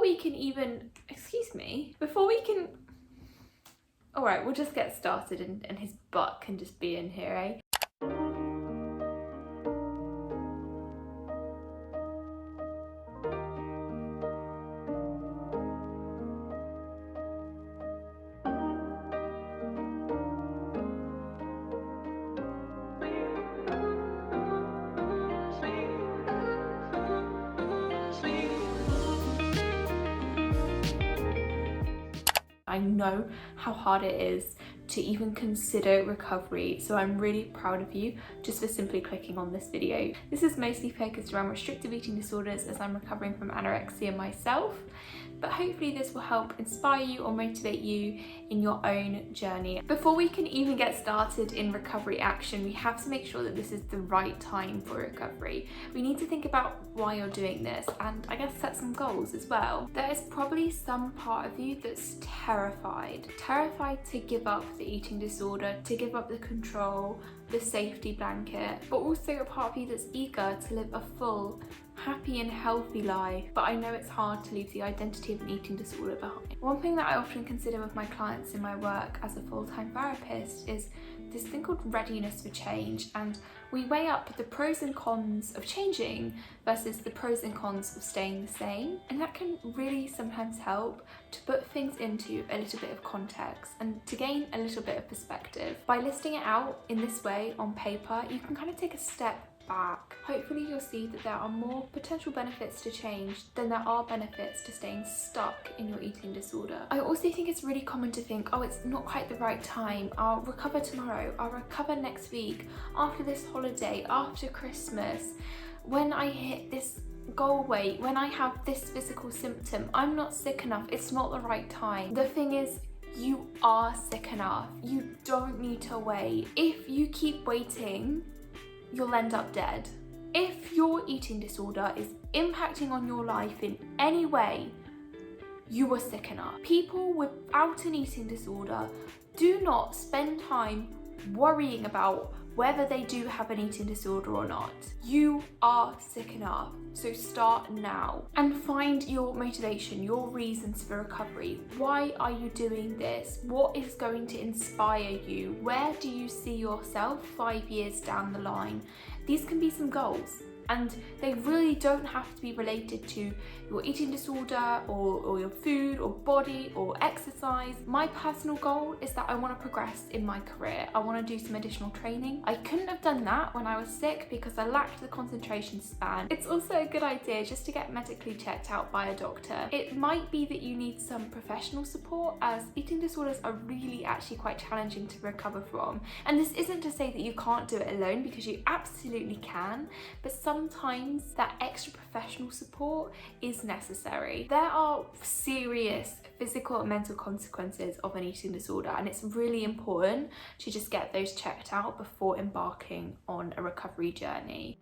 we can even, excuse me, before we can, all right, we'll just get started and his butt can just be in here, eh? I know how hard it is to even consider recovery, so I'm really proud of you just for simply clicking on this video. This is mostly focused around restrictive eating disorders as I'm recovering from anorexia myself, but hopefully this will help inspire you or motivate you in your own journey. Before we can even get started in recovery action, we have to make sure that this is the right time for recovery. We need to think about why you're doing this and I guess set some goals as well. There is probably some part of you that's terrified to give up the eating disorder, to give up the control, the safety blanket, but also a part of you that's eager to live a full, happy and healthy life. But I know it's hard to leave the identity of an eating disorder behind. One thing that I often consider with my clients in my work as a full-time therapist is this thing called readiness for change, and we weigh up the pros and cons of changing versus the pros and cons of staying the same, and that can really sometimes help to put things into a little bit of context and to gain a little bit of perspective. By listing it out in this way on paper, you can kind of take a step back. Hopefully you'll see that there are more potential benefits to change than there are benefits to staying stuck in your eating disorder. I also think it's really common to think, oh, it's not quite the right time, I'll recover tomorrow, I'll recover next week, after this holiday, after Christmas, when I hit this goal weight, when I have this physical symptom, I'm not sick enough, it's not the right time. The thing is, you are sick enough. You don't need to wait. If you keep waiting, you'll end up dead. If your eating disorder is impacting on your life in any way, you are sick enough. People without an eating disorder do not spend time worrying about whether they do have an eating disorder or not. You are sick enough, so start now and find your motivation, your reasons for recovery. Why are you doing this? What is going to inspire you? Where do you see yourself 5 years down the line? These can be some goals, and they really don't have to be related to your eating disorder or your food or body or exercise. My personal goal is that I want to progress in my career. I want to do some additional training. I couldn't have done that when I was sick because I lacked the concentration span. It's also a good idea just to get medically checked out by a doctor. It might be that you need some professional support, as eating disorders are really actually quite challenging to recover from. And this isn't to say that you can't do it alone, because you absolutely can, but sometimes that extra professional support is necessary. There are serious physical and mental consequences of an eating disorder, and it's really important to just get those checked out before embarking on a recovery journey.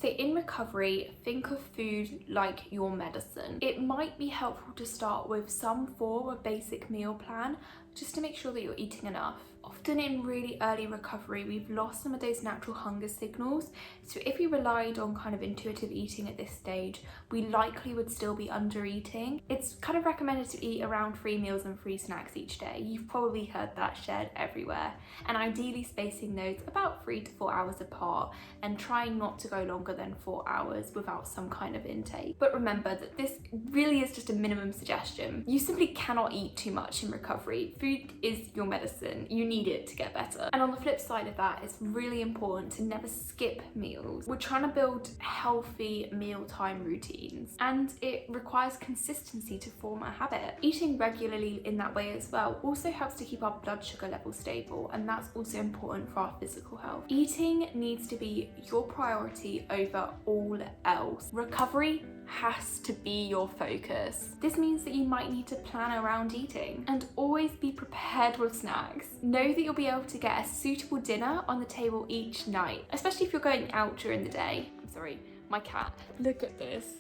So in recovery, think of food like your medicine. It might be helpful to start with some form of basic meal plan just to make sure that you're eating enough. Often in really early recovery, we've lost some of those natural hunger signals. So if we relied on kind of intuitive eating at this stage, we likely would still be under eating. It's kind of recommended to eat around 3 meals and 3 snacks each day. You've probably heard that shared everywhere. And ideally spacing those about 3 to 4 hours apart, and trying not to go longer than 4 hours without some kind of intake. But remember that this really is just a minimum suggestion. You simply cannot eat too much in recovery. Food is your medicine. You need it to get better. And on the flip side of that, it's really important to never skip meals. We're trying to build healthy mealtime routines, and it requires consistency to form a habit. Eating regularly in that way as well also helps to keep our blood sugar levels stable, and that's also important for our physical health. Eating needs to be your priority over all else. Recovery has to be your focus. This means that you might need to plan around eating, and always be prepared with snacks. Know that you'll be able to get a suitable dinner on the table each night, especially if you're going out during the day. I'm sorry, my cat. Look at this.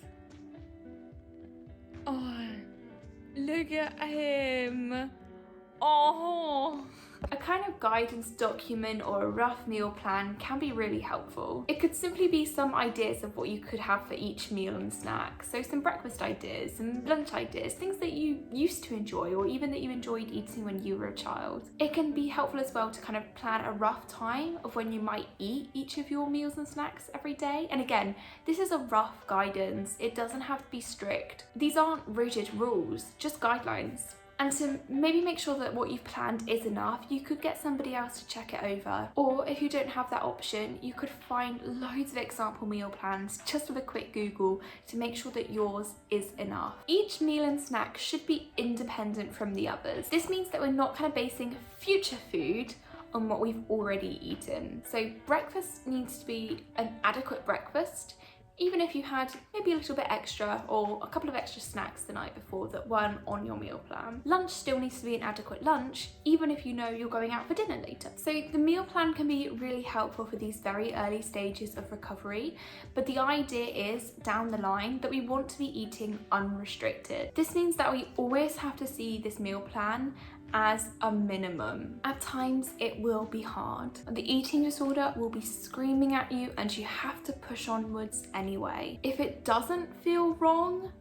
Oh, look at him. Oh, A kind of guidance document or a rough meal plan can be really helpful. It could simply be some ideas of what you could have for each meal and snack. So some breakfast ideas, some lunch ideas, things that you used to enjoy or even that you enjoyed eating when you were a child. It can be helpful as well to kind of plan a rough time of when you might eat each of your meals and snacks every day. And again, this is a rough guidance. It doesn't have to be strict. These aren't rigid rules, just guidelines. And to maybe make sure that what you've planned is enough, you could get somebody else to check it over. Or if you don't have that option, you could find loads of example meal plans just with a quick Google to make sure that yours is enough. Each meal and snack should be independent from the others. This means that we're not kind of basing future food on what we've already eaten. So breakfast needs to be an adequate breakfast, even if you had maybe a little bit extra or a couple of extra snacks the night before that weren't on your meal plan. Lunch still needs to be an adequate lunch, even if you know you're going out for dinner later. So the meal plan can be really helpful for these very early stages of recovery, but the idea is down the line that we want to be eating unrestricted. This means that we always have to see this meal plan as a minimum. At times it will be hard. The eating disorder will be screaming at you and you have to push onwards anyway. If it doesn't feel wrong,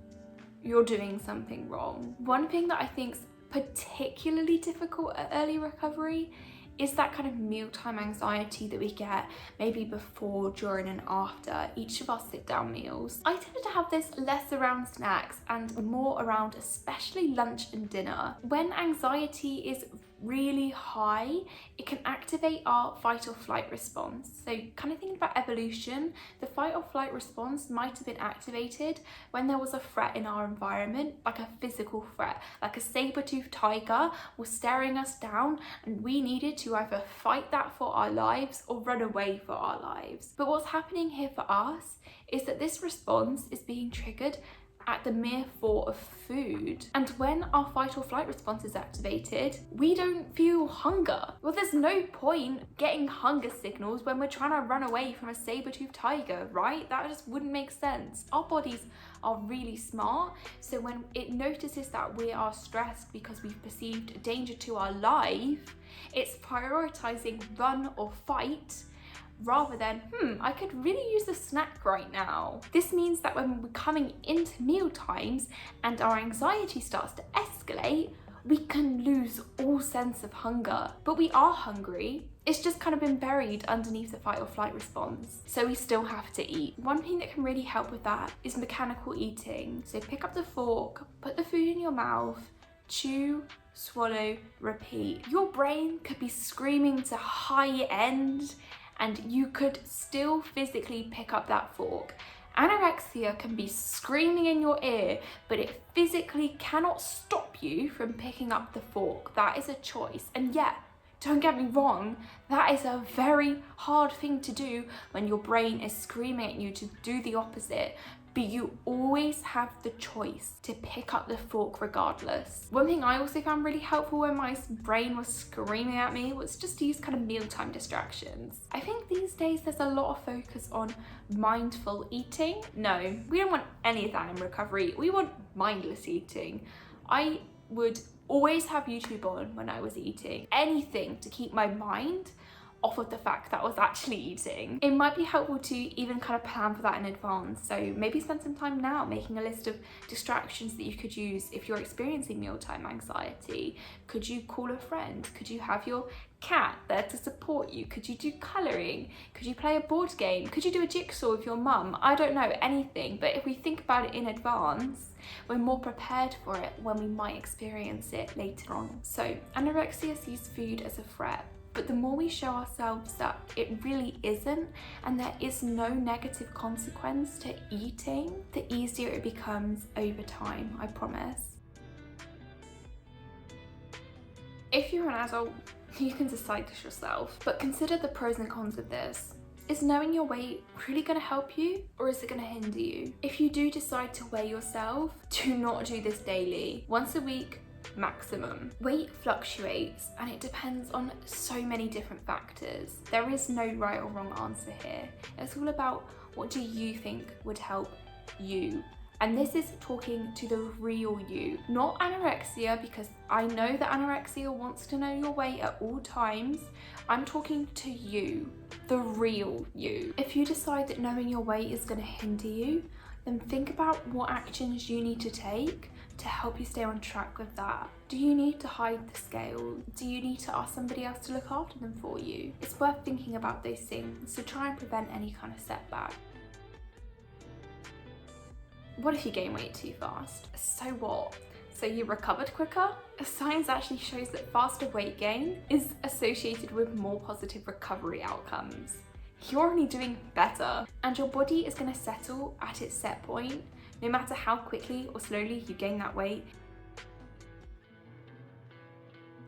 you're doing something wrong. One thing that I think is particularly difficult at early recovery is that kind of mealtime anxiety that we get maybe before, during and after each of our sit down meals. I tended to have this less around snacks and more around especially lunch and dinner. When anxiety is really high, it can activate our fight or flight response. So kind of thinking about evolution, the fight or flight response might have been activated when there was a threat in our environment, like a physical threat, like a saber-toothed tiger was staring us down and we needed to either fight that for our lives or run away for our lives. But what's happening here for us is that this response is being triggered at the mere thought of food. And when our fight or flight response is activated, we don't feel hunger. Well, there's no point getting hunger signals when we're trying to run away from a saber-toothed tiger, right? That just wouldn't make sense. Our bodies are really smart, so when it notices that we are stressed because we've perceived a danger to our life, it's prioritizing run or fight rather than, I could really use a snack right now. This means that when we're coming into meal times and our anxiety starts to escalate, we can lose all sense of hunger. But we are hungry, it's just kind of been buried underneath the fight or flight response. So we still have to eat. One thing that can really help with that is mechanical eating. So pick up the fork, put the food in your mouth, chew, swallow, repeat. Your brain could be screaming to high end and you could still physically pick up that fork. Anorexia can be screaming in your ear, but it physically cannot stop you from picking up the fork. That is a choice. And yet, don't get me wrong, that is a very hard thing to do when your brain is screaming at you to do the opposite. But you always have the choice to pick up the fork regardless. One thing I also found really helpful when my brain was screaming at me was just to use kind of mealtime distractions. I think these days there's a lot of focus on mindful eating. No, we don't want any of that in recovery. We want mindless eating. I would always have YouTube on when I was eating. Anything to keep my mind off of the fact that I was actually eating. It might be helpful to even kind of plan for that in advance. So maybe spend some time now making a list of distractions that you could use if you're experiencing mealtime anxiety. Could you call a friend? Could you have your cat there to support you? Could you do colouring? Could you play a board game? Could you do a jigsaw with your mum? I don't know, anything. But if we think about it in advance, we're more prepared for it when we might experience it later on. So anorexia sees food as a threat. But the more we show ourselves that it really isn't and there is no negative consequence to eating, the easier it becomes over time, I promise. If you're an adult, you can decide this yourself, but consider the pros and cons of this. Is knowing your weight really going to help you, or is it going to hinder you? If you do decide to weigh yourself, do not do this daily. Once a week, maximum. Weight fluctuates and it depends on so many different factors. There is no right or wrong answer here. It's all about what do you think would help you. And this is talking to the real you, not anorexia, because I know that anorexia wants to know your weight at all times. I'm talking to you, the real you. If you decide that knowing your weight is going to hinder you, then think about what actions you need to take to help you stay on track with that. Do you need to hide the scale? Do you need to ask somebody else to look after them for you? It's worth thinking about those things, so try and prevent any kind of setback. What if you gain weight too fast? So what? So you recovered quicker? Science actually shows that faster weight gain is associated with more positive recovery outcomes. You're only doing better, and your body is going to settle at its set point, no matter how quickly or slowly you gain that weight.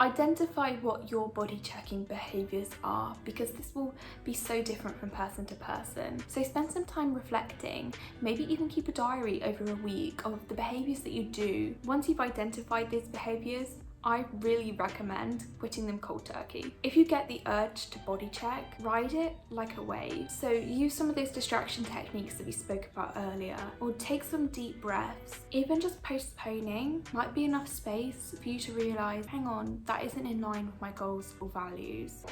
Identify what your body checking behaviours are, because this will be so different from person to person. So spend some time reflecting, maybe even keep a diary over a week of the behaviours that you do. Once you've identified these behaviours, I really recommend quitting them cold turkey. If you get the urge to body check, ride it like a wave. So use some of those distraction techniques that we spoke about earlier, or take some deep breaths. Even just postponing might be enough space for you to realise, hang on, that isn't in line with my goals or values.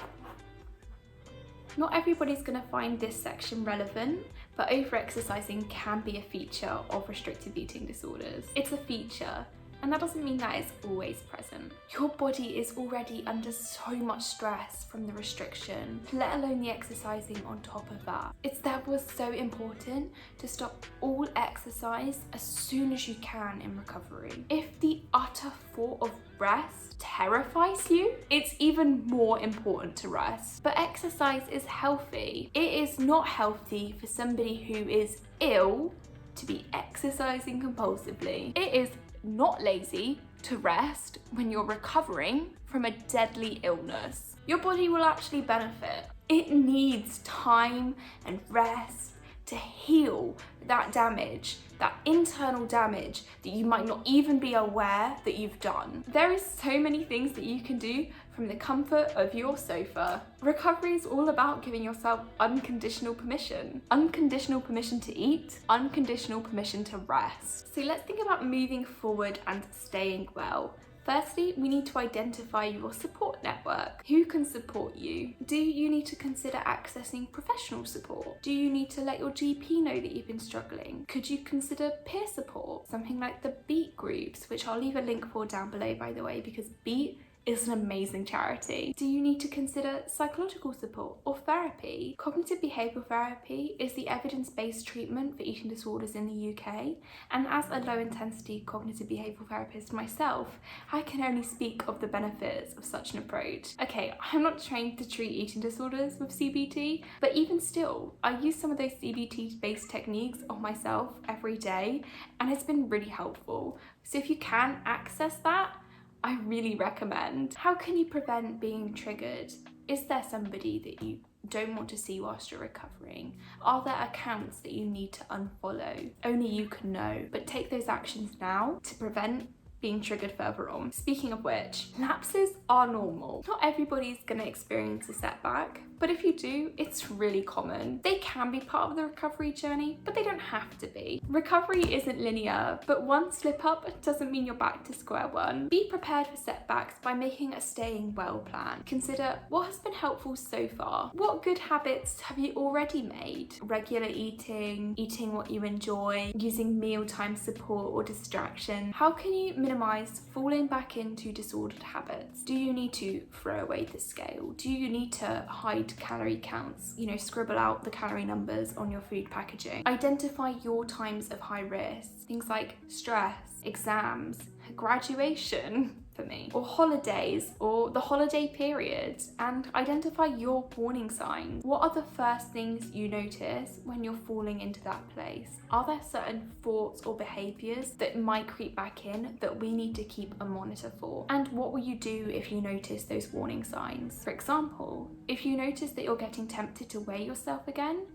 Not everybody's going to find this section relevant, but over-exercising can be a feature of restrictive eating disorders. It's a feature. And that doesn't mean that it's always present. Your body is already under so much stress from the restriction, let alone the exercising on top of that. It's therefore so important to stop all exercise as soon as you can in recovery. If the utter thought of rest terrifies you, it's even more important to rest. But exercise is healthy. It is not healthy for somebody who is ill to be exercising compulsively. It is not lazy to rest when you're recovering from a deadly illness. Your body will actually benefit. It needs time and rest to heal that damage, that internal damage that you might not even be aware that you've done. There is so many things that you can do from the comfort of your sofa. Recovery is all about giving yourself unconditional permission. Unconditional permission to eat, unconditional permission to rest. So let's think about moving forward and staying well. Firstly, we need to identify your support network. Who can support you? Do you need to consider accessing professional support? Do you need to let your GP know that you've been struggling? Could you consider peer support? Something like the Beat groups, which I'll leave a link for down below, by the way, because Beat is an amazing charity. Do you need to consider psychological support or therapy? Cognitive behavioural therapy is the evidence-based treatment for eating disorders in the UK, and as a low-intensity cognitive behavioural therapist myself, I can only speak of the benefits of such an approach. Okay, I'm not trained to treat eating disorders with CBT, but even still, I use some of those CBT-based techniques on myself every day, and it's been really helpful. So if you can access that, I really recommend. How can you prevent being triggered? Is there somebody that you don't want to see whilst you're recovering? Are there accounts that you need to unfollow? Only you can know, but take those actions now to prevent being triggered further on. Speaking of which, lapses are normal. Not everybody's gonna experience a setback, but if you do, it's really common. They can be part of the recovery journey, but they don't have to be. Recovery isn't linear, but one slip up doesn't mean you're back to square one. Be prepared for setbacks by making a staying well plan. Consider what has been helpful so far. What good habits have you already made? Regular eating, eating what you enjoy, using mealtime support or distraction. How can you minimize falling back into disordered habits? Do you need to throw away the scale? Do you need to hide calorie counts? You know, scribble out the calorie numbers on your food packaging. Identify your times of high risk. Things like stress, exams, graduation for me, or holidays, or the holiday period, and identify your warning signs. What are the first things you notice when you're falling into that place? Are there certain thoughts or behaviours that might creep back in that we need to keep a monitor for? And what will you do if you notice those warning signs? For example, if you notice that you're getting tempted to weigh yourself again,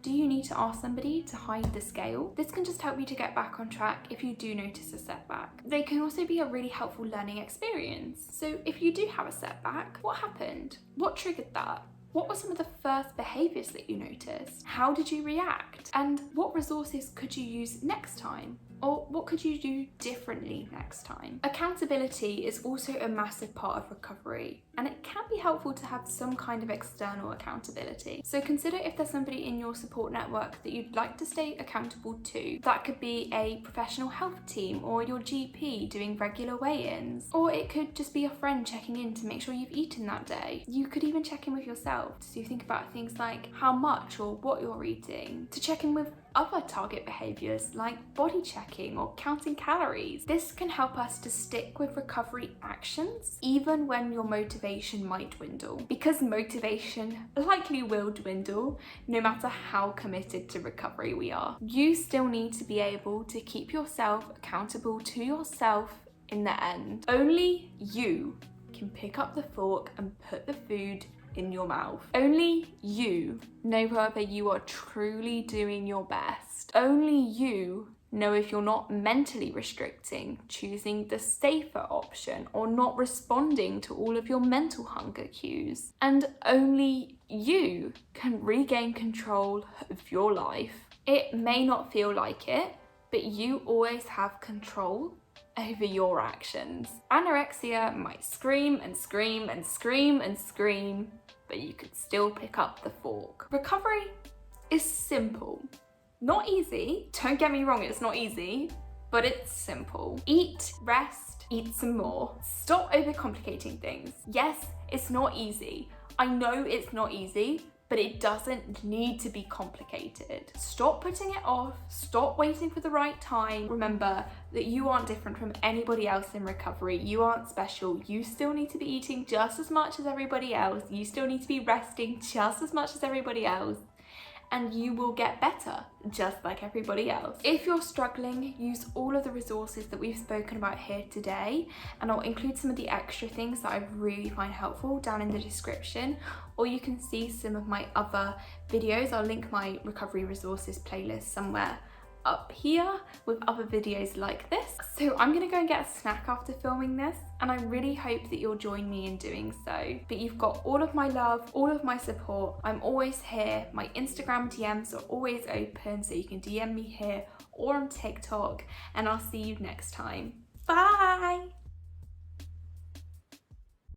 do you need to ask somebody to hide the scale? This can just help you to get back on track if you do notice a setback. They can also be a really helpful learning experience. So if you do have a setback, what happened? What triggered that? What were some of the first behaviours that you noticed? How did you react? And what resources could you use next time? what could you do differently next time? Accountability is also a massive part of recovery, and it can be helpful to have some kind of external accountability. So consider if there's somebody in your support network that you'd like to stay accountable to. That could be a professional health team or your GP doing regular weigh-ins, or it could just be a friend checking in to make sure you've eaten that day. You could even check in with yourself to think about things like how much or what you're eating, to check in with other target behaviours like body checking or counting calories. This can help us to stick with recovery actions even when your motivation might dwindle, because motivation likely will dwindle no matter how committed to recovery we are. You still need to be able to keep yourself accountable to yourself in the end. Only you can pick up the fork and put the food in your mouth. Only you know whether you are truly doing your best. Only you know if you're not mentally restricting, choosing the safer option, or not responding to all of your mental hunger cues. And only you can regain control of your life. It may not feel like it, but you always have control over your actions. Anorexia might scream and scream and scream and scream, but you could still pick up the fork. Recovery is simple. Not easy, don't get me wrong, it's not easy, but it's simple. Eat, rest, eat some more. Stop overcomplicating things. Yes, it's not easy. I know it's not easy, but it doesn't need to be complicated. Stop putting it off, stop waiting for the right time. Remember that you aren't different from anybody else in recovery. You aren't special. You still need to be eating just as much as everybody else. You still need to be resting just as much as everybody else. And you will get better, just like everybody else. If you're struggling, use all of the resources that we've spoken about here today, and I'll include some of the extra things that I really find helpful down in the description, or you can see some of my other videos. I'll link my recovery resources playlist somewhere up here with other videos like this. So I'm gonna go and get a snack after filming this, and I really hope that you'll join me in doing so. But you've got all of my love, all of my support. I'm always here. My Instagram DMs are always open, so you can DM me here or on TikTok, and I'll see you next time. Bye!